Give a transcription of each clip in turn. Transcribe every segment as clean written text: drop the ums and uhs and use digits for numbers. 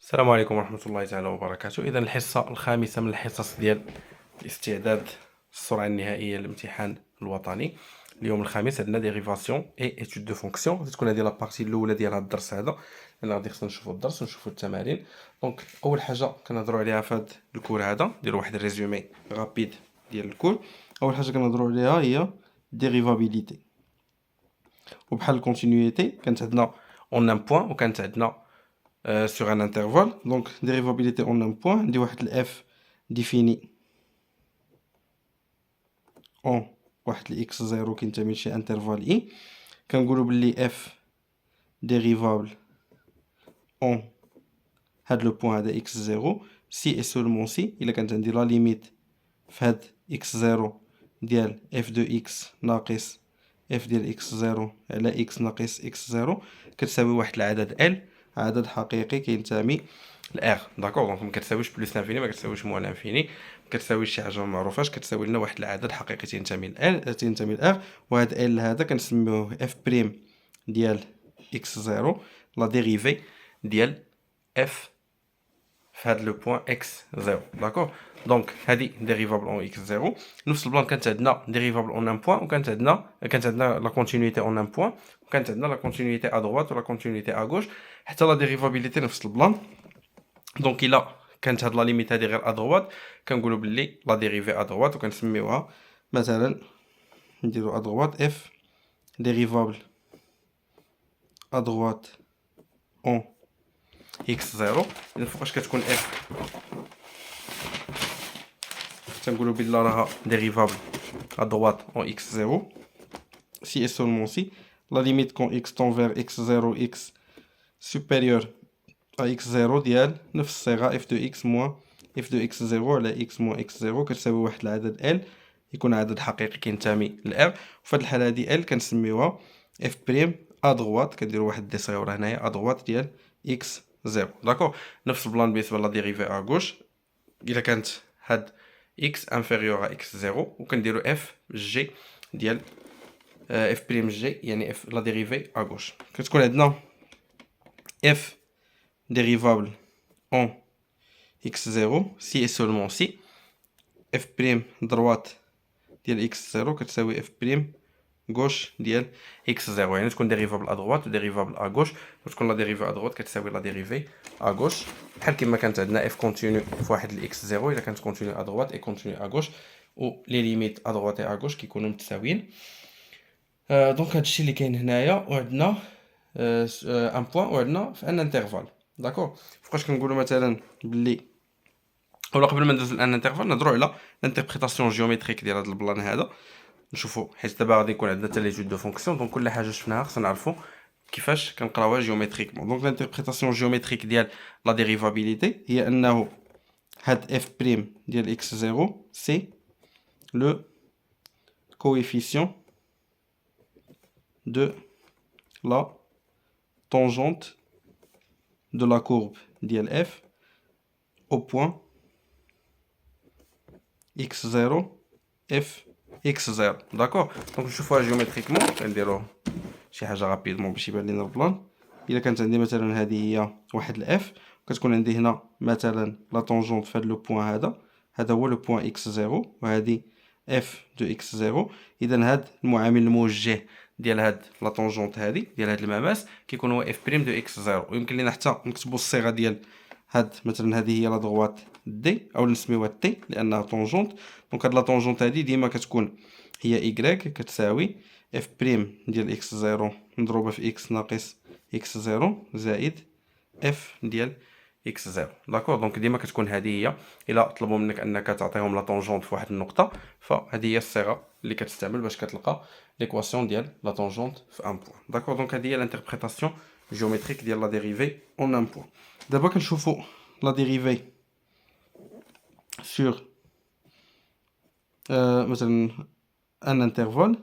السلام عليكم ورحمة الله تعالى وبركاته. إذا الحصة الخامسة من الحصص ديال الاستعداد السرعة النهائية للامتحان الوطني. اليوم الخامس عندنا ديريفاسيون اي اتود دو فونكسيون، تكون هذه لابارتي الاولى ديال هذا الدرس هذا، لان غادي خصنا نشوفوا الدرس ونشوفوا التمارين. دونك اول حاجه كنهضروا عليها في هذا الكور هذا، نديروا واحد الريزومي رابيد ديال الكور. اول حاجه كنهضروا عليها هي ديريفابيليتي، وبحال الكونتينيتي كانت عندنا اون ان بوين وكانت عندنا sur un intervalle. Donc dérivabilité en un point, on dit que f défini en x0 qui est chez intervalle i. Quand on dit f dérivable en le point de x0, si et seulement si il a la limite fait x0 ديال f de x ناقص f ديال x0 على x ناقص x0 كتساوي واحد العدد l، عدد حقيقي كينتمي ل R. داكوغ، دونك مكتساويش بلس لانفيني، مكتساويش موان لانفيني، مكتساويش شي حاجه ممعروفاش، كتساوي لنا واحد العدد حقيقي تينتمي ل R. وهاد L هذا كنسميوه f بريم ديال x0 لا ديريفي ديال f في هاد لو بوين x0. داكوغ، دونك هادي ديريفابل اون x0. نفس البلان كانت عندنا ديريفابل اون ان بوين، وكانت عندنا لا كونتينيتي اون ان بوين، وكانت عندنا لا كونتينيتي ا دوات ولا كونتينيتي ا غوش، حتى لا ديريفابيليتي نفس البلان. دونك الا كانت هاد لا ليميت هادي غير ا دوات كنقولوا بلي لا ديريفي ا دوات، وكنسميوها مثلا نديرو ا دوات اف ديريفابل ا دوات اون x0. اذا فوقاش كتكون اف تنقولوا بلي راها ديريفابل ا دوات اون x0 si et seulement si la limite quand x tend vers x0 x supérieur à x0 ديال نفس الصيغه f de x moins f de x0 على x moins x0 كتساوي واحد العدد l يكون عدد حقيقي كينتمي ل R. وفي هاد الحاله هادي l كنسميوها f بريم ا دوات، كنديروا واحد دي صغيره هنايا ا دوات ديال x0. داكوغ، نفس البلان بالنسبه لا ديريفي ا غوش. الا كانت هاد x انفيريور ا x0 وكنديروا f جي ديال f بريم جي، يعني f لا ديريفي ا غوش. كتكون عندنا f dérivable en x0 si et seulement si f prime droite ديال x0 كتساوي f prime gauche ديال x0، يعني تكون ديريفابل ا droite و ديريفابل ا gauche، وتكون لا ديريفي ا droite كتساوي لا ديريفي ا gauche، بحال كيما كانت عندنا f كونتينيو في واحد ل x0 الا كانت كونتينيو ا droite اي كونتينيو ا gauche، و لي ليميت ا droite اي ا gauche كيكونوا متساويين. دونك هادشي اللي كاين هنايا، وعندنا ان بوين وعندنا في ان انترفال. داكوغ، فوقاش كنقولوا مثلا بلي، ولا قبل ما ندوزو لان انترفال نهضروا على الانتربريتاسيون جيومتريك ديال هذا البلان هذا، نشوفوا حيت دابا غادي يكون عندنا حتى لي جود دو فونكسيون. دونك كل حاجه شفناها خصنا نعرفوا كيفاش كنقراوها جيومتريكمون. دونك الانتربريتاسيون جيومتريك ديال لا ديريفابيليتي هي انه هاد اف بريم ديال اكس 0 سي لو كويفيسيون de la tangente de la courbe ديال f au point x0 f x0. داكوغ، دونك نشوفوها جيومتريكمون، كنديرو شي حاجه رابيدمون باش يبان لينا البلان. الا كانت عندي مثلا هذه هي واحد الاف، كتكون عندي هنا مثلا لا طونجونت في هذا لو بوين هذا هو لو بوين x0 وهذه f دو x0. اذا هاد المعامل الموجه ديال هاد لا طونجونت هادي ديال هاد المماس كيكون هو اف بريم دو x0. ويمكن لينا حتى نكتبوا الصيغه ديال هاد، مثلا هذه هي لا دغوات دي او نسميوها تي لانها طونجونت. دونك هاد لا طونجونت هادي ديما كتكون هي y كتساوي اف بريم ديال x0 مضروبه في x ناقص x0 زائد اف ديال x0. داكوغ، دونك ديما كتكون هذه هي، الا طلبوا منك انك تعطيهم لا طونجونت في واحد النقطه، فهذه هي الصيغه اللي كتستعمل باش كتلقى ليكواسيون ديال لا طونجونت في ان بوين. داكوغ، دونك هذه هي الانتربريتاسيون جيومتريك ديال لا ديريفي اون ان بوين. دابا كنشوفوا لا ديريفي سور مثلا ان انترفال.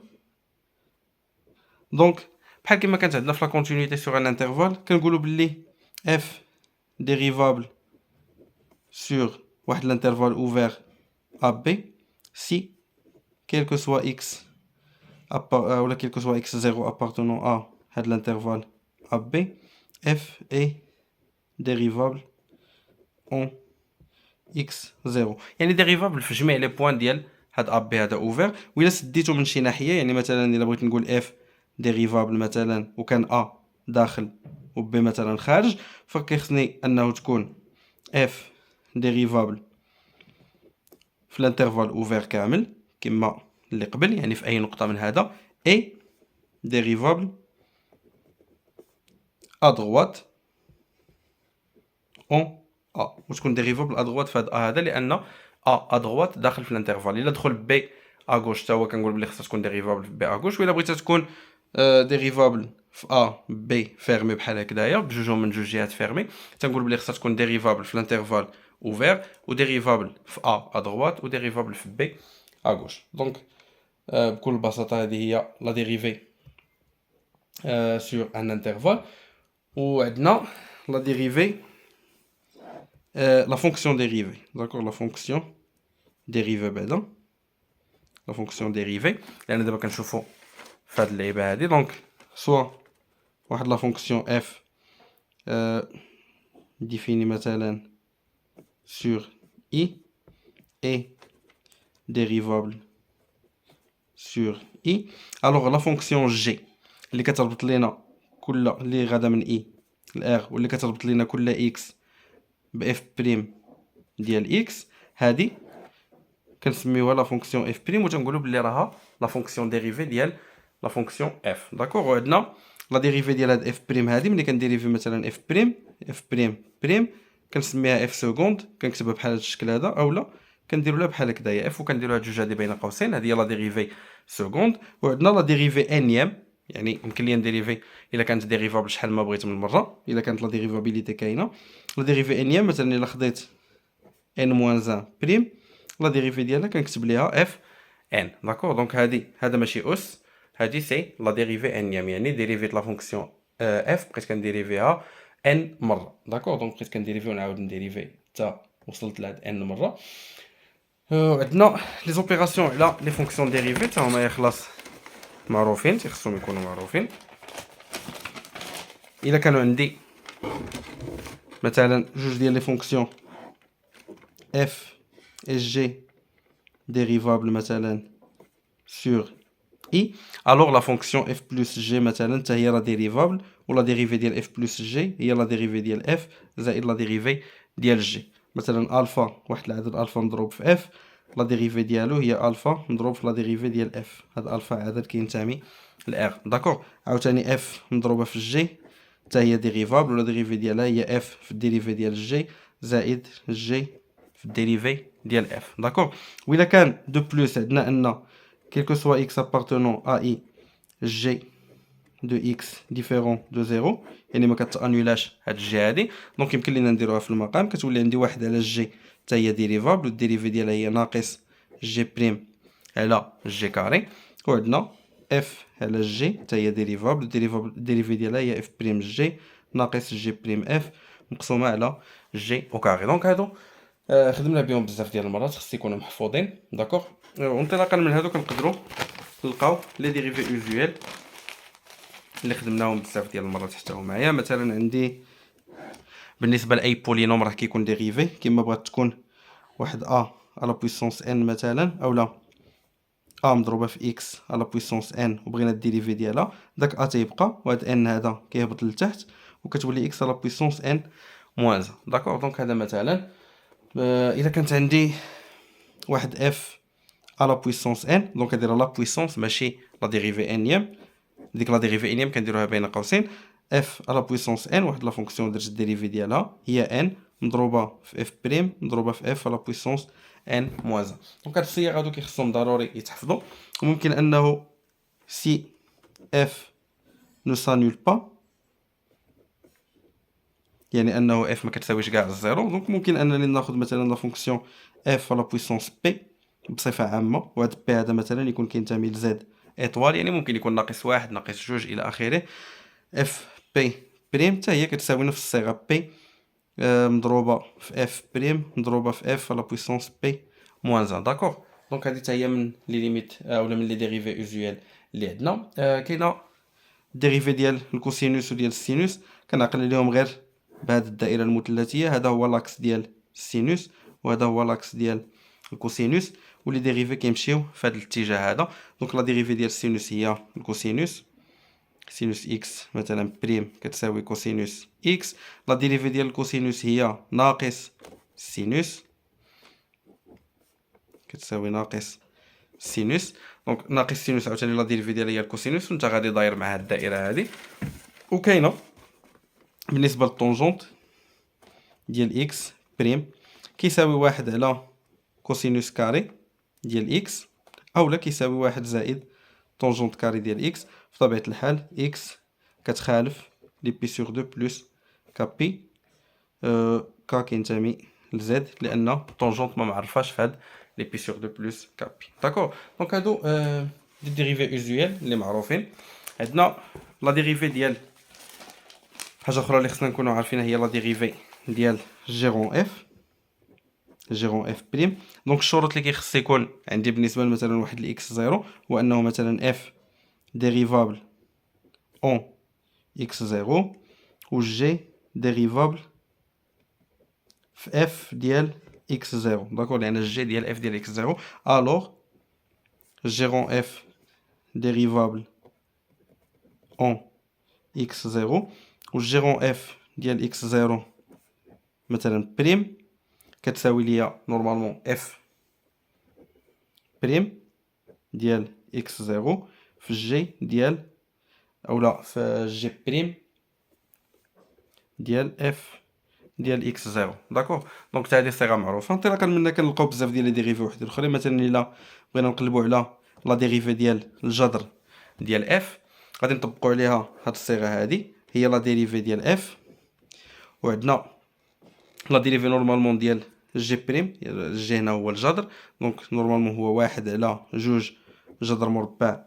دونك بحال كيما كانت عندنا في لا كونتينيتي سور ان انترفال كنقولوا بلي اف ديريفابل سور واحد الانترفال اوفير ا بي si quel que soit x ou quel que soit x0 appartenant à هاد l'intervalle AB f est dérivable اون اكس زيرو. يعني ديريفابل في جميع لي بوان ديال هاد ا بي هذا اوفر. وإلا سديتو من شي ناحيه، يعني مثلا الا بغيت نقول اف ديريفابل مثلا وكان ا داخل و بي مثلا خارج، فكيخصني انه تكون اف ديريفابل في الانترفال اوفر كامل كما اللي قبل، يعني في اي نقطه من هذا، اي ديريفابل ا دروات اون ا، وتكون ديريفابل ا دروات في هذا ا هذا، لان ا دروات داخل في الانترفال. الا دخل بي ا غوش حتى هو كنقول بلي خصها تكون ديريفابل في بي ا غوش. وإلا بغيتها تكون ديريفابل في ا بي فيرمي بحال هكذايا بجوجهم من جوج جهات فيرمي، تنقول بلي خصها تكون ديريفابل في الانترفال اوفر، وديريفابل في ا دروات، وديريفابل في بي ا غوش. دونك بكل بساطه هذه هي لا ديريفي sur un intervalle. وعندنا لا ديريفي la fonction dérivée, d'accord, la fonction dérivée بعدا la fonction dérivée، لأن دابا كنشوفو في هاد اللعيبة هادي. دونك سوا واحد لا فونكسيون اف définie مثلا sur i est dérivable sur i. alors la fonction g اللي كتربط لينا كل اللي غادا من i ل r، واللي كتربط لينا كل x ب f بريم ديال x، هادي كنسميوها لا فونكسيون اف بريم، وتنقولوا بلي راها لا فونكسيون ديريفي ديال لا فونكسيون اف. داكوغ. وعندنا لا ديريفي ديال هاد اف بريم هادي، ملي كنديريفي مثلا اف بريم بريم كنسميها اف سكوند، كنكتبها بحال هاد الشكل هذا، اولا كنديروا لها بحال هكذايا اف وكنديروا هاد جوج هادي بين قوسين، هادي هي لا ديريفي سكوند. وعندنا لا ديريفي انيام، يعني يمكن لي نديريفي الا كانت ديريفابل شحال ما بغيت من مره، الا كانت لا ديريفابيليتي كاينه. لا ديريفي انيام مثلا الا خديت ان موان 1 بريم، لا ديريفي ديالها كنكتب ليها اف ان. داكوغ. دونك هذا ماشي اس، هادي سي لا ديريفي انيام، يعني ديريفيت لا فونكسيون اف بقيت كنديريفيها ان مره. داكوغ. دونك بقيت كنديريفي ونعاود نديريفي حتى وصلت لهاد ان مره. عندنا لي زوبيراسيون على لي فونكسيون ديريفي حتى هما خلاص معروفين، تيخصهم يكونوا معروفين. الا كانوا عندي مثلا جوج ديال لي فونكسيون اف et g dérivable مثلا sur i، alors la fonction f plus g مثلا حتى هي لا ديريفابل، ولا ديريفي ديال f plus g هي لا ديريفي ديال f زائد لا ديريفي ديال g. مثلا الفا، واحد العدد الفا مضروب في f، لا ديريفي ديالو هي الفا مضروب في لا ديريفي ديال f. هاد الفا عدد كينتمي ل r. داكوغ. عاوتاني f مضروبه في g حتى هي ديريفابل، ولا ديريفي ديالها هي f في الديريفي ديال g زائد g في الديريفي ديال f. داكوغ. وإلا كان دو بلوس عندنا ان quel que soit x appartenant à i g de x différent de 0، يعني ما كتانولاش هاد الجي هادي. دونك يمكن لينا نديروها في المقام، كتولي عندي واحد على جي حتى هي ديريفابل، والديريفي ديالها هي ناقص جي بريم على جي كاري، وعندنا اف على جي حتى هي ديريفابل، الديريفي ديالها هي اف بريم جي ناقص جي بريم اف مقسومه على جي او كاري. دونك هادو خدمنا بهم بزاف ديال المرات، خص يكونوا محفوظين. داكوغ. وانطلاقا من هادو كنقدروا نلقاو لي ديريفي اوزويل اللي خدمناهم بزاف ديال المرات حتى هما. مثلا عندي بالنسبه لاي بولينوم راه كيكون ديريفي، كما بغات تكون واحد ا على بويسونس ان مثلا، اولا ا مضروبه في اكس على بويسونس ان وبغينا الديريفي ديالها، داك ا تيبقى، وهاد ان هذا كيهبط لتحت وكتولي اكس على بويسونس ان موان 1. داكوغ. دونك هذا مثلا الا كانت عندي واحد اف على بويسونس ان، دونك كندير لا بويسونس ماشي لا ديريفي انيام، ديك لا ديريفي انيام كنديروها بين قوسين اف على بويسونس ان، واحد لا فونكسيون درت الديريفي ديالها هي ان مضروبه في اف بريم مضروبه في اف على بويسونس ان موان 1. دونك هاد الصيغ هادو كيخصهم ضروري يتحفظوا. وممكن انه سي اف نو سانول با، يعني انه اف ما كتساويش كاع الزيرو، دونك ممكن انني ناخذ مثلا لا فونكسيون اف على بويسونس بي بصفه عامه، وهذا بي هذا مثلا يكون كينتمي لزد ايطوال، يعني ممكن يكون ناقص واحد ناقص جوج الى اخره. اف بي بريم حتى هي كتساوي نفس الصيغه بي مضروبه في اف بريم مضروبه في اف على بويسونس بي موان 1. داكوغ. دونك هذه حتى هي من لي ليميت اولا من لي ديريفي اوزويل اللي عندنا. كاينه ديريفي ديال الكوسينوس وديال السينوس، كنعقل عليهم غير بهذه الدائره المثلثيه. هذا هو لاكس ديال السينوس، وهذا هو لاكس ديال الكوسينوس، ولي ديريفي كيمشيو في هذا الاتجاه هذا. دونك لا ديريفي ديال السينوس هي الكوسينوس، سينوس اكس مثلا بريم كتساوي كوسينوس اكس. لا ديريفي ديال الكوسينوس هي ناقص السينوس، كتساوي ناقص السينوس. دونك ناقص السينوس عاوتاني لا ديريفي ديالها هي الكوسينوس، وانت غادي داير مع هاد الدائره هادي. وكاينه بالنسبه للطونجونت ديال اكس بريم كيساوي واحد على كوسينوس كاري ديال اكس، اولا كيساوي واحد زائد طونجونت كاري ديال اكس. في طبيعة الحال اكس كتخالف لي بي سور دو بلس كابي، كا كينتمي لزد لان طونجونت ما معرفاش في هاد لي بي سور دو بلس كابي. داكور، دونك هادو دي ديريفي اوزويال اللي معروفين. عندنا لا ديريفي ديال حاجه اخرى اللي خصنا نكونوا عارفينها، هي لا ديريفي ديال جيرون اف، جيرون اف بريم. دونك الشروط اللي كيخص يكون عندي بالنسبه مثلا واحد الاكس زيرو هو انه مثلا اف ديريفابل اون اكس زيرو، و جي ديريفابل في اف ديال اكس زيرو. داكور، لان الجي ديال اف ديال اكس زيرو، الوغ جيرون اف ديريفابل اون اكس زيرو، و جيرون اف ديال اكس زيرو مثلا بريم كتساوي ليا نورمالمون اف بريم ديال اكس زيرو في جي ديال، اولا في جي بريم ديال اف ديال اكس زيرو. داكور، دونك هذه صيغه معروفه. انطلاقا منها كنلقاو بزاف ديال لي ديريفي وحدين اخرين. مثلا الا بغينا نقلبوا على لا ديريفي ديال الجذر ديال اف، غادي نطبقوا عليها هاد الصيغه هذه، هي لا ديريفي ديال اف، وعندنا لا ديريفي نورمالمون ديال جي بريم، الجي هنا هو الجذر، دونك نورمالمون هو واحد على جوج جذر مربع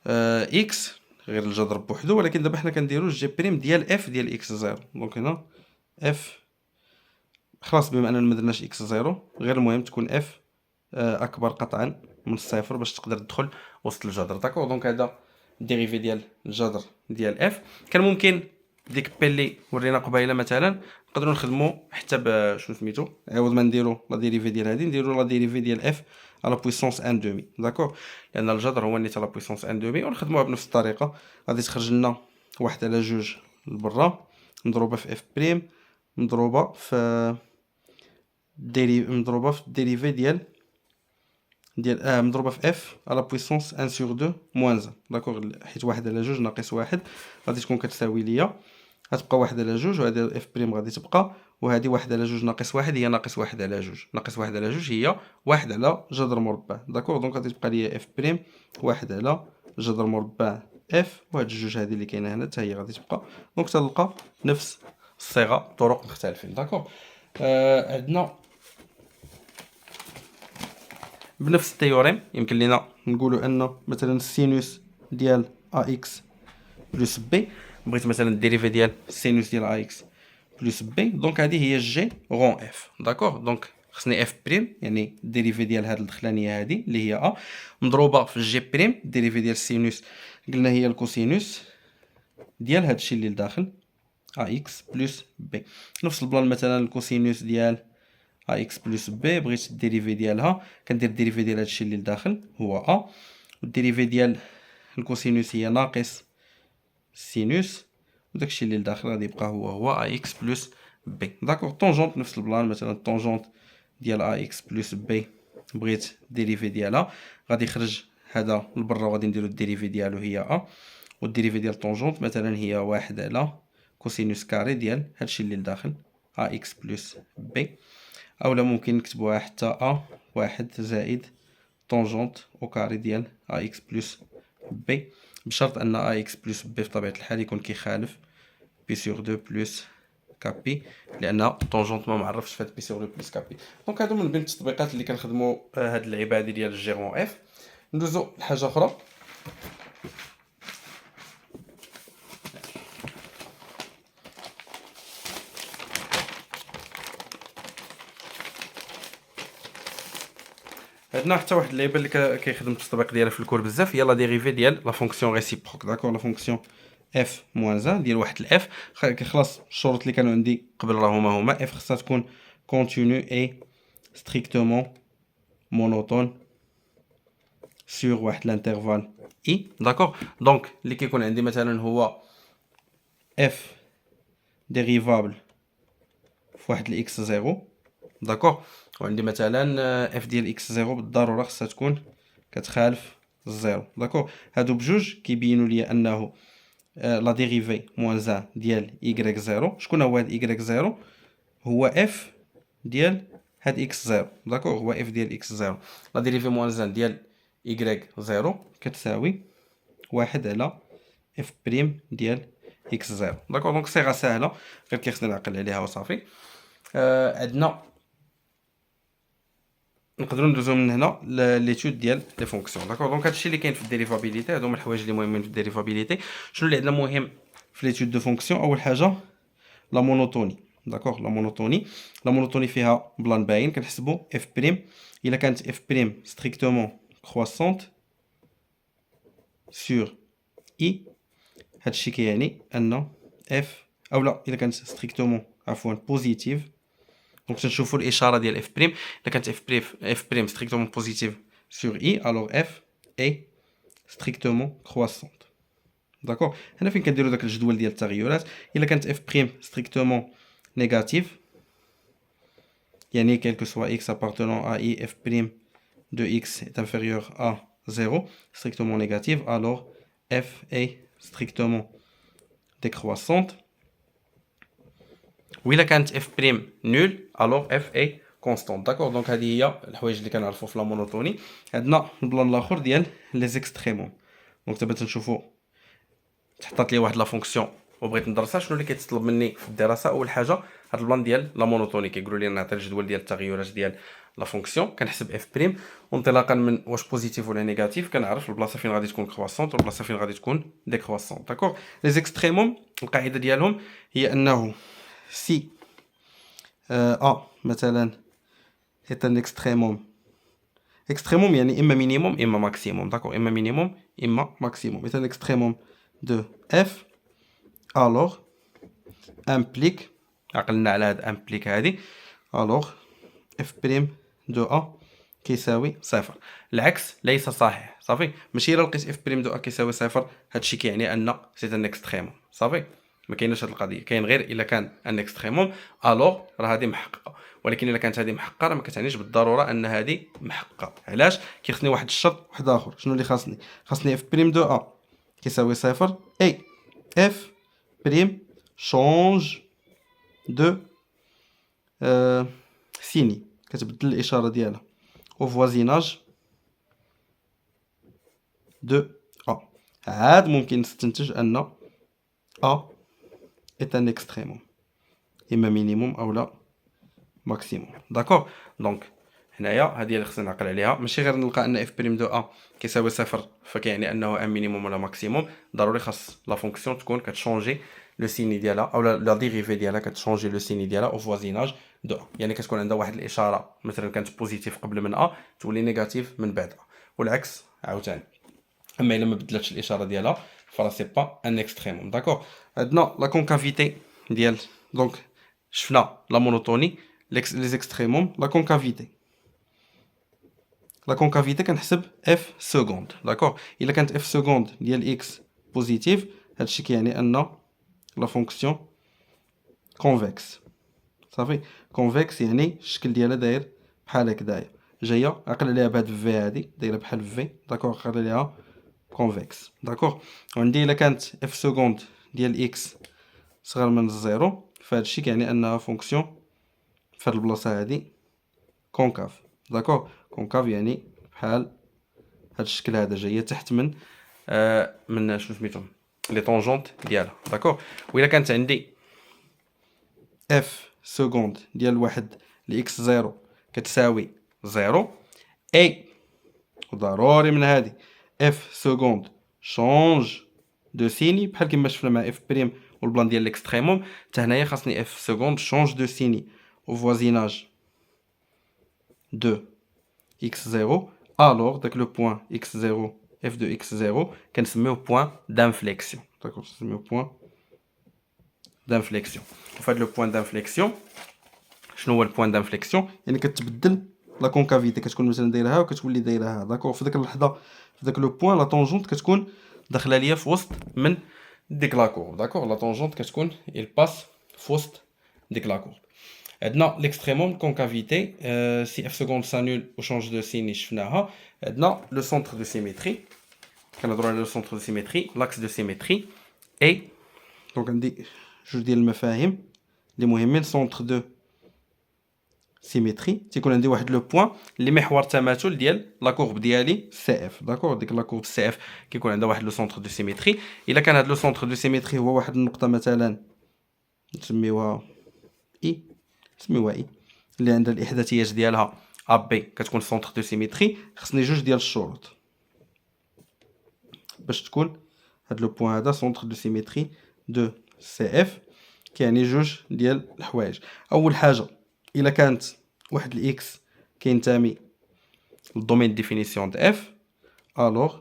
اكس، غير الجذر بوحدو، ولكن دابا حنا كنديرو جي بريم ديال اف ديال اكس زيرو. دونك هنا اف خلاص، بما اننا مدرناش اكس زيرو، غير المهم تكون اف اكبر قطعا من الصفر باش تقدر تدخل وسط الجذر. داكور، دونك هذا الديريفي ديال الجذر ديال اف. كان ممكن ديك بي اللي ورينا قبيله مثلا نقدروا نخدموا حتى بشنو سميتو، عوض ما نديروا لا ديريفي ديال هذه نديروا لا ديريفي ديال اف على بويسونس ان دومي. داكور، لان الجذر هو نيت على بويسونس ان دومي، ونخدموها بنفس الطريقه. غادي تخرج لنا واحد على جوج لبرا مضروبه في اف بريم مضروبه في مضروبه في الديريفي ديال مضروبه في اف على بويسونس 1 سور 2 موان 1. داكور، حيت واحد على جوج ناقص واحد غادي تكون كتساوي ليا، غتبقى واحد على جوج، وهذه اف بريم غادي تبقى، وهذه واحد على جوج ناقص واحد هي ناقص واحد على جوج، ناقص واحد على جوج هي واحد على جذر مربع. داكور، دونك غادي تبقى ليا اف بريم واحد على جذر مربع اف، وهاد الجوج هذه اللي كاينه هنا حتى هي غادي تبقى. دونك تلقى نفس الصيغه طرق مختلفين. داكور، عندنا بنفس التيوريم يمكن لينا نقولوا ان مثلا السينوس ديال ا اكس بلس بي، بغيت مثلا الديريفي ديال السينوس ديال ا اكس بلس بي، دونك هذه هي جي غون اف. داكور، دونك خصني اف بريم يعني الديريفي ديال هاد الدخلانيه هذه اللي هي ا مضروبه في جي بريم الديريفي ديال السينوس، قلنا هي الكوسينوس ديال هادشي اللي لداخل ا اكس بلس بي. نفس البلان مثلا الكوسينوس ديال ا اكس بلس بي، بغيت الديريفي ديالها كندير الديريفي ديال هادشي اللي لداخل هو ا، والديريفي ديال الكوسينوس هي ناقص السينوس، وداكشي اللي لداخل غادي يبقى هو ا اكس بلس بي. داكوغ، طونجونت نفس البلان، مثلا الطونجونت ديال ا اكس بلس بي بغيت الديريفي ديالها غادي يخرج هذا لبرا، وغادي نديرو الديريفي ديالو هي ا، والديريفي ديال طونجونت مثلا هي واحد على كوسينوس كاري ديال هادشي اللي لداخل ا اكس بلس بي، اولا ممكن نكتبوها حتى ا واحد زائد طونجونت او كاري ديال ا اكس بلس بي، بشرط ان ا اكس بلس بي في طبيعه الحال يكون كيخالف بي سور 2 بلس كابي، لان طونجونت ما معرفش في هاد بي سور 2 بلس كابي. دونك هادو من بين التطبيقات اللي كنخدموا هاد اللعيبه هادي ديال الجيرون اف. ندوزو لحاجه اخرى. عندنا حتى واحد اللعيبه اللي كيخدم التطبيق ديالها في الكور بزاف، هي لا ديريفي ديال لا فونكسيون ريسيبروك. داكور، لا فونكسيون اف موان 1 ديال واحد الاف، خلاص الشروط اللي كانوا عندي قبل راه هما اف خصها تكون continue et strictement monotone sur واحد l'intervalle i. D'accord. Donc اللي كيكون عندي مثلا هو f dérivable في واحد الاكس زيرو. داكوغ. وعندي مثلا اف ديال اكس زيرو بالضروره خصها تكون كتخالف الزيرو. داكوغ. هادو بجوج كيبينوا لي انه لا ديريفي موان زان ديال y زيرو. شكون هو هاد y زيرو؟ هو اف ديال هاد اكس زيرو. داكوغ. هو اف ديال اكس زيرو. لا ديريفي موان زان ديال y زيرو كتساوي واحد على اف بريم ديال اكس زيرو. داكوغ. دونك صيغه ساهله غير كيخصني نعقل عليها وصافي. عندنا نقدروا ندوزو من هنا ليتود ديال لي فونكسيون. داكوغ. دونك هادشي اللي كاين في الديريفابيليتي. هادو هما الحوايج اللي مهمين في الديريفابيليتي. شنو اللي عندنا مهم في ليتود دو فونكسيون؟ اول حاجه لا مونوتوني. داكوغ. لا مونوتوني فيها بلان باين. كنحسبوا اف بريم الا كانت اف بريم ستريكتومون كرواسونت سور اي. هادشي كيعني ان اف اولا الا كانت ستريكتومون عفوا بوزيتيف. دونك تنشوفوا الاشاره ديال اف بريم. الا كانت اف بريم ستريكتومون بوزيتيف سور اي الوغ اف اي ستريكتومون كرواسونت. داكوغ. هنا فين كنديروا داك الجدول ديال التغيرات. الا كانت اف بريم ستريكتومون نيجاتيف يعني quel que soit x appartenant à i f prime de x est inférieur à 0 strictement négative, alors f est strictement décroissante. وإلا كانت f prime nul alors f est constante. داكوغ. دونك هذه هي الحوايج اللي كنعرفوا في لا مونوتوني. عندنا البلان الاخر ديال لي زيكستريموم. دونك دابا تنشوفوا تحطات لي واحد لا فونكسيون وبغيت ندرسها. شنو اللي كيتطلب مني في الدراسه؟ اول حاجه هاد البلان ديال لا مونوتوني كيقولوا لي نعطي الجدول ديال التغيرات ديال لا فونكسيون. كنحسب اف بريم وانطلاقا من واش بوزيتيف ولا نيجاتيف كنعرف البلاصه فين غادي تكون كرواسونت والبلاصه فين غادي تكون ديكرواسونت. داكوغ. لي زيكستريموم القاعده ديالهم هي انه سي مثلا est un extrémum يعني اما مينيموم اما ماكسيموم. داكوغ. اما مينيموم اما ماكسيموم. est un extrémum de f alors implique عقلنا على هاد implique هادي alors f prime de a كيساوي صفر. العكس ليس صحيح. صافي. ماشي الا لقيت f prime de a كيساوي صفر هادشي كيعني ان سي ان اكستريموم. صافي. ما كايناش هاد القضيه. كاين غير الا كان ان اكستريموم الوغ راه هادي محققه. ولكن الا كانت هادي محققه راه ما كتعنيش بالضروره ان هادي محققه. علاش؟ كيخصني واحد الشرط واحد اخر. شنو اللي خاصني f prime de a كيساوي صفر اي f prime change de سيني كتبدل الاشاره ديالها au voisinage de a. عاد ممكن نستنتج ان a est un extrémum اما مينيموم او لا ماكسيموم. داكوغ. دونك هنايا هذه اللي خصنا نعقل عليها. ماشي غير نلقى ان اف بريم دو ا كيساوي صفر فكيعني انه ان مينيموم ولا ماكسيموم. ضروري خاص لا فونكسيون تكون كتشونجي لو سيني ديالها او لا ديريفي ديالها كتشونجي لو سيني ديالها او فوازيناج دو ا. يعني كتكون عندها واحد الاشاره مثلا كانت بوزيتيف قبل من ا تولي نيجاتيف من بعد ا والعكس عاوتاني. اما الا ما بدلتش الاشاره ديالها فراه سي با ان اكستريموم. داكوغ. عندنا لا كونكافيتي ديال دونك شفنا لا مونوتوني لي زيكستريموم لا كونكافيتي. لا كونكافيتي كنحسب اف سكوند. داكوغ. الا كانت اف سكوند ديال اكس بوزيتيف هادشي كيعني ان لا فونكسيون كونفكس. صافي. كونفكس يعني الشكل ديالها داير بحال هكدايا جايه عقل عليها بهاد في هادي دايره بحال في. داكوغ. عقل عليها كونفكس. داكوغ. وعندي الا كانت اف سكوند ديال اكس صغر من الزيرو فهادشي كيعني انها فونكسيون في هاد البلاصه هادي كونكاف. داكوغ. كونكاف يعني بحال هاد الشكل هذا جايه تحت من من شنو سميتهم لي طونجونت ديالها. داكوغ. والا كانت عندي اف سكوند ديال واحد لاكس زيرو كتساوي زيرو اي وضروري من هادي اف سكوند شونج دو سيني بحال كما شفنا مع اف بريم والبلان ديال ليكستريموم. حتى هنايا خاصني اف سكوند شونج دو سيني au voisinage de x0 alors داك لو بوين x0 f de x0 كنسميوه بوين دانفليكسيون. داكوغ. نسميوه بوين دانفليكسيون. وفهاد لو بوين دانفليكسيون شنو هو البوان دانفليكسيون؟ يعني كتبدل لا كونكافيتي، كتكون مثلا دايرها وكتولي دايرها. داكوغ، في ديك اللحظه في داك لو بوان لا طونجونت كتكون داخله ليا في وسط من ديك لا كورب. داكوغ، لا طونجونت كتكون il باس في وسط ديك لا كورب. عندنا ليكستريموم كونكافيتي سي اف سكوند سانول و شونج دو سين اللي شفناها. عندنا لو سونتر دو سيميتري، كنهضروا على لو سونتر دو سيميتري، لاكس دو سيميتري اي. دونك عندي جوج ديال المفاهيم اللي مهمين. سونتر دو سيميتري تيكون عندي واحد لو بوين اللي محور التماثل ديال لا كورب ديالي سي اف. داكور، ديك لا كورب سي اف كيكون عندها واحد لو سونتر دو سيميتري. الا كان هاد لو سونتر دو سيميتري هو واحد النقطه مثلا نسميوها اي، نسميوها اي، اللي عندها الاحداثيات ديالها ا بي كتكون سونتر دو سيميتري، خصني جوج ديال الشروط باش تكون هاد لو بوين هذا سونتر دو سيميتري دو سي اف. كيعني جوج ديال الحوايج. اول حاجه الا كانت واحد الاكس كينتمي للدومين ديفينيسيون د اف، الوغ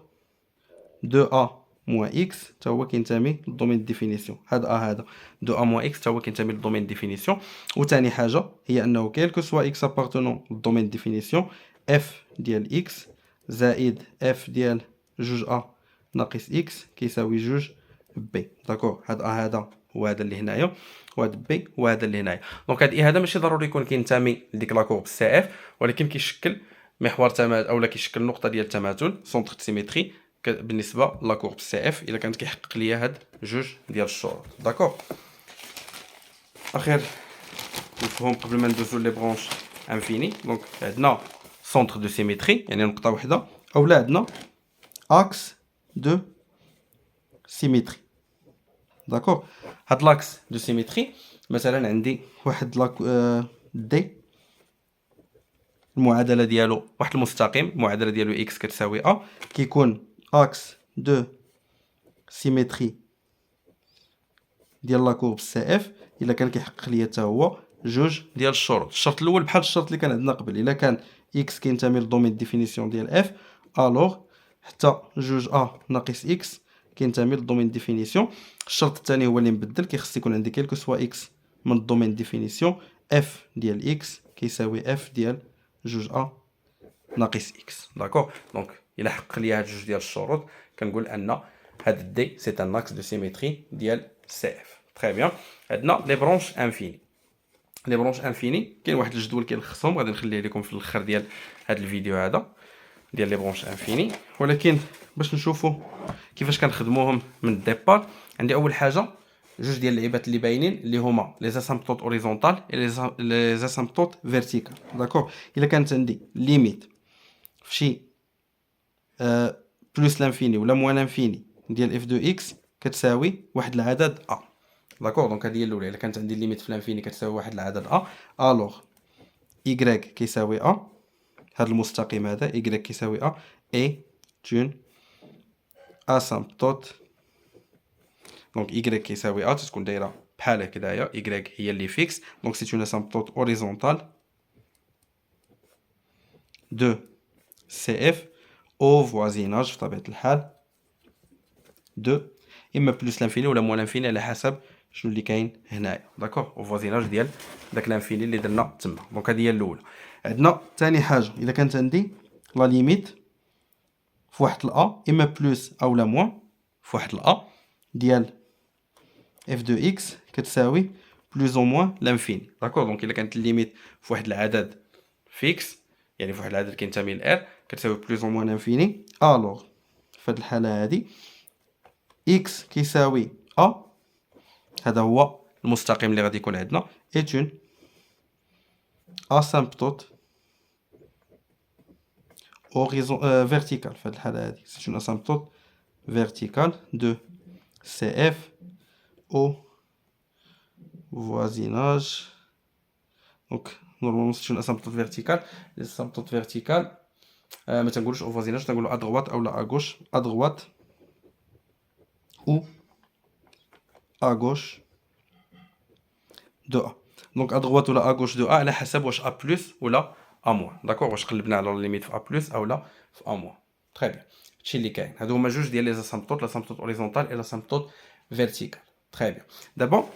دو ا موان اكس حتى هو كينتمي للدومين ديفينيسيون. هذا دو ا موان اكس حتى هو كينتمي للدومين ديفينيسيون. وثاني حاجه هي انه كيلكو سوا اكس ابارتونون للدومين ديفينيسيون، اف ديال اكس زائد اف ديال جوج ا ناقص اكس كيساوي جوج بي. داكور، هذا هو هذا اللي هنايا، وهذا بي وهذا اللي هنايا. دونك هاد هذا ماشي ضروري يكون كينتمي لديك لا كورب سي اف، ولكن كيشكل محور تماثل اولا كيشكل نقطه ديال التماثل سونتر سيميتري بالنسبه لا كورب سي اف الا كانت كيحقق ليا هاد جوج ديال الشروط. داكور، اخر نفهم قبل ما ندوزو لي برونش انفيني. دونك عندنا سونتر دو سيميتري يعني نقطه وحده، اولا عندنا اكس دو سيميتري. داكور، هاد لاكس دو سيميتري مثلا عندي واحد لاك دي، المعادله ديالو واحد المستقيم، المعادله ديالو اكس كتساوي ا، كيكون اكس دو سيميتري ديال لا كورب سي اف الا كان كيحقق ليا حتى هو جوج ديال الشروط. الشرط الاول بحال الشرط اللي كان عندنا قبل، الا كان اكس كينتمي للدومين ديفينيسيون ديال اف، الوغ حتى جوج ا ناقص اكس كينتمي للدومين ديفينيسيون. الشرط الثاني هو اللي مبدل، كيخص يكون عندي كيلكو سوا اكس من الدومين ديفينيسيون، اف ديال اكس كيساوي اف ديال جوج ا ناقص اكس. داكور، دونك الا حقق ليا هاد جوج ديال الشروط كنقول ان هاد دي سي ان اكس دو سيميتري ديال سي اف. تري بيان. عندنا لي برونش انفيني. لي برونش انفيني كاين واحد الجدول كيلخصهم، غادي نخليه لكم في الاخر ديال هاد الفيديو هذا ديال لي برونش انفيني. ولكن باش نشوفوا كيفاش كنخدموهم من الديبار، عندي اول حاجه جوج ديال اللعيبات اللي باينين اللي هما لي اسامبتوت اوريزونتال اي لي اسامبتوت فيرتيكال. داكور، الا كانت عندي ليميت فشي بلوس لانفيني ولا موان لانفيني ديال اف دو اكس كتساوي واحد العدد ا. داكور، دونك هذه هي الاولى. الا كانت عندي ليميت في لانفيني كتساوي واحد العدد ا، الوغ y كيساوي ا، هذا المستقيم هذا y كيساوي ا اي تون اسامبتوت. دونك y كيساوي ا تكون دايره بحال هكذايا، y هي اللي فيكس، دونك سي اون اسامبتوت اوريزونتال دو سي اف او فوازيناج بطبيعه الحال دو اما بلوس لانفيني ولا موان لانفيني على حسب شنو اللي كاين هنايا. داكور، او فوازيناج ديال داك لانفيني اللي درنا تما. دونك هذه هي الاولى. عندنا ثاني حاجه، الا كانت عندي لا ليميت في واحد الا اما بلوس اولا موان في واحد الا ديال اف دو اكس كتساوي بلوس او موان لانفيني. داكور، دونك الا كانت الليميت في واحد العدد فيكس يعني في واحد العدد كينتمي لار كتساوي بلوس او موان لانفيني، الوغ في هاد الحاله هادي اكس كيساوي ا، هذا هو المستقيم اللي غادي يكون عندنا ايت اون اسامبتوت اوريزون فيرتيكال. في هاد الحاله هادي سي اون اسامبتوت فيرتيكال دو سي اف او voisinage. دونك نورمالمون سي اون اسامبتوت فيرتيكال. لي اسامبتوت فيرتيكال ما تنقولوش او voisinage، تنقولوا ا دغوات اولا ا غوش، ا دغوات او ا غوش دو ا. دونك ا دغوات ولا ا غوش دو ا على حسب واش ا بلس ولا ا موان. داكور، واش قلبنا على ليميت في ا بلس اولا في ا موان. تري بيان، هادشي اللي كاين. هادو هما جوج ديال لي اسامبتوت، لاسامبتوت اوريزونتال اي لاسامبتوت فيرتيكال. تري بيان. دابا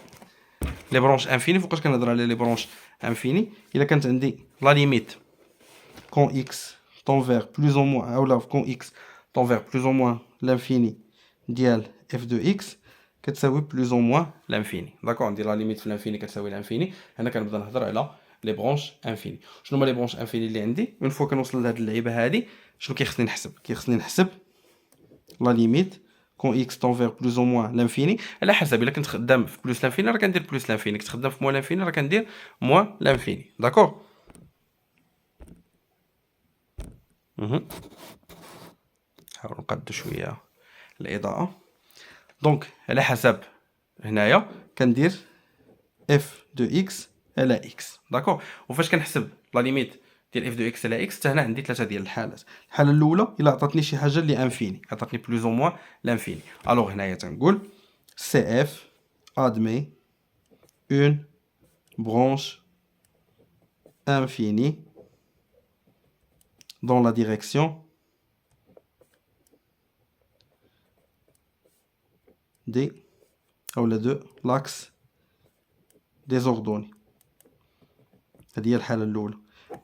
لي برونش انفيني. فوقاش كنهضر على لي برونش انفيني؟ الا كانت عندي لا ليميت كون اكس طون فيغ بلوز او موان، اولا كون اكس طون فيغ بلوز او موان لانفيني ديال اف دو اكس كتساوي بلوز او موان لانفيني. داكوغ، ندير لا ليميت في لانفيني كتساوي لانفيني. هنا كنبدا نهضر على لي برونش انفيني. شنو هما لي برونش انفيني اللي عندي؟ اون فوا كنوصل لهاد اللعيبه هادي، شنو كيخصني نحسب؟ كيخصني نحسب لا ليميت كون اكس طون فيغ بلوز او موان لانفيني، على حسب الا كنت خدام في بلوس لانفيني راه كندير بلوس لانفيني، كنت خدام في موان لانفيني راه كندير موان لانفيني. داكوغ. نحاول نقاد شويه الاضاءه. دونك على حسب هنايا كندير اف دو اكس على اكس. داكوغ. وفاش كنحسب لا ليميت ديال اف دو اكس على اكس، حتى هنا عندي ثلاثه ديال الحالات. الحاله الاولى الا عطاتني شي حاجه اللي انفيني، عطاتني بلوز او موان لانفيني، الوغ هنايا تنقول سي اف ادمي اون برونش infinie dans la direction des ou de l'axe des ordonnées. هذه هي الحاله الاولى،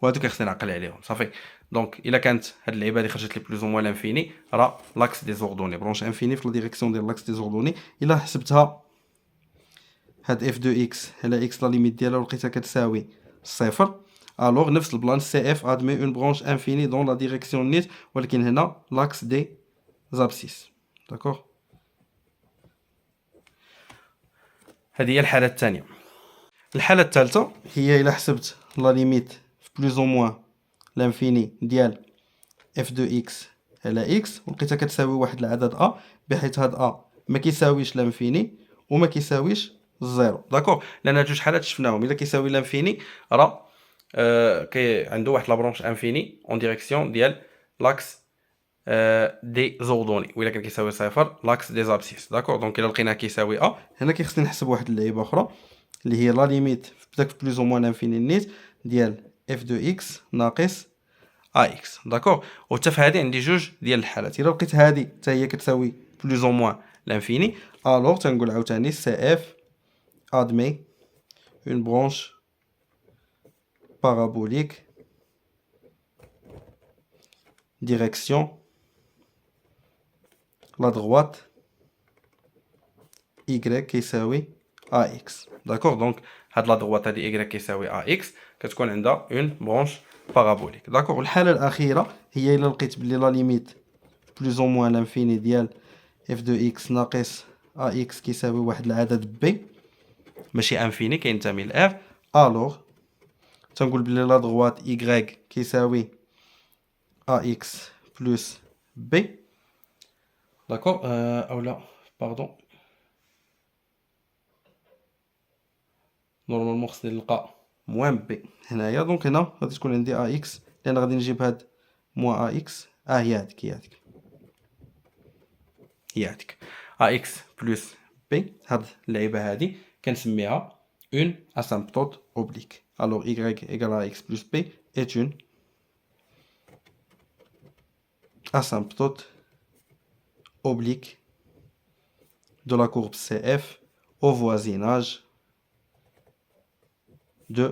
وهادو كيخصني نعقل عليهم صافي. دونك الا كانت هاد اللعيبه هادي خرجت لي بلوز او موان لانفيني، راه لاكس دي زوردوني برونش انفيني في لا ديريكسيون ديال لاكس دي زوردوني. الا حسبتها هاد اف دو اكس على اكس لا ليميت ديالها ولقيتها كتساوي صفر، الوغ نفس البلان سي اف ادمي اون برونش انفيني دون لا ديريكسيون نيت، ولكن هنا لاكس دي زابسيس. داكوغ. هذه هي الحاله الثانيه. الحاله الثالثه هي الا حسبت لا ليميت في بلوز او موان لانفيني ديال اف دو اكس على اكس ولقيتها كتساوي واحد العدد ا، بحيث هاد ا ما كيساويش لانفيني وما كيساويش الزيرو. داكوغ. لان هاد جوج حالات شفناهم، الا كيساوي لانفيني راه عنده واحد لابرونش انفيني اون ديريكسيون ديال لاكس دي زوردوني، وإلا كان كيساوي صفر لاكس دي زابسيس. داكوغ. دونك الا لقيناه كيساوي ا، هنا كيخصني نحسب واحد اللعيبه اخرى اللي هي لا ليميت بداك في بلوز او موان انفيني نيت ديال اف دو اكس ناقص ا اكس. داكوغ. وحتى في هادي عندي جوج ديال الحالات. الا لقيت هادي حتى هي كتساوي بلوز او موان لانفيني، الوغ تنقول عاوتاني سي اف ادمي اون برونش بارابوليك direction la droite y كيساوي ax. داكوغ. دونك هاد لا droite هادي y كيساوي ax كتكون عندها اون برونش بارابوليك. داكوغ. والحاله الاخيره هي الا لقيت بلي لا ليميت بلوز او موان لانفيني ديال اف دو اكس ناقص ax كيساوي واحد العدد b ماشي انفيني كينتمي ل f، الوغ تنقول بلي لا droite y كيساوي ax plus b. داكوغ. اولا باردون، نورمالمون خصني نلقى موان بي هنايا. دونك هنا غادي تكون عندي ا اكس، لان غادي نجيب هاد موان ا اكس. هي هاديك هي هاديك ا اكس بلس بي. هاد اللعيبه هادي كنسميها اون اسامبتوت اوبليك. الوغ y ايكال ا اكس بلس بي est une asymptote oblique de la courbe CF au voisinage de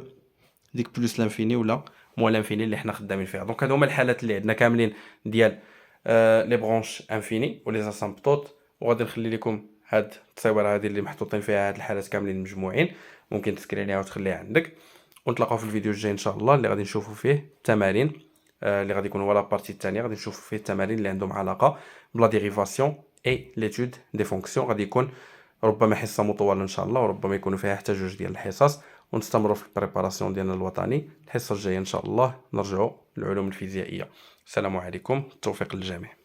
ديك بلوس لانفيني ولا موان لانفيني اللي حنا خدامين فيها. دونك هادو هما الحالات اللي عندنا كاملين ديال لي برونش انفيني ولي اسامبتوت. وغادي نخلي لكم هاد التصاور هادي اللي محطوطين فيها هاد الحالات كاملين مجموعين، ممكن تسكرينيها وتخليها عندك. ونتلاقاو في الفيديو الجاي ان شاء الله اللي غادي نشوفوا فيه التمارين اللي غادي يكون هو لا بارتي الثانيه. غادي نشوفوا فيه التمارين اللي عندهم علاقه بلا ديريفاسيون اي ليتود دي فونكسيون. غادي يكون ربما حصه مطوله ان شاء الله، وربما يكونوا فيها حتى جوج ديال الحصص. ونستمروا في البريباراسيون ديالنا الوطني. الحصه الجايه ان شاء الله نرجعوا للعلوم الفيزيائيه. السلام عليكم، التوفيق للجميع.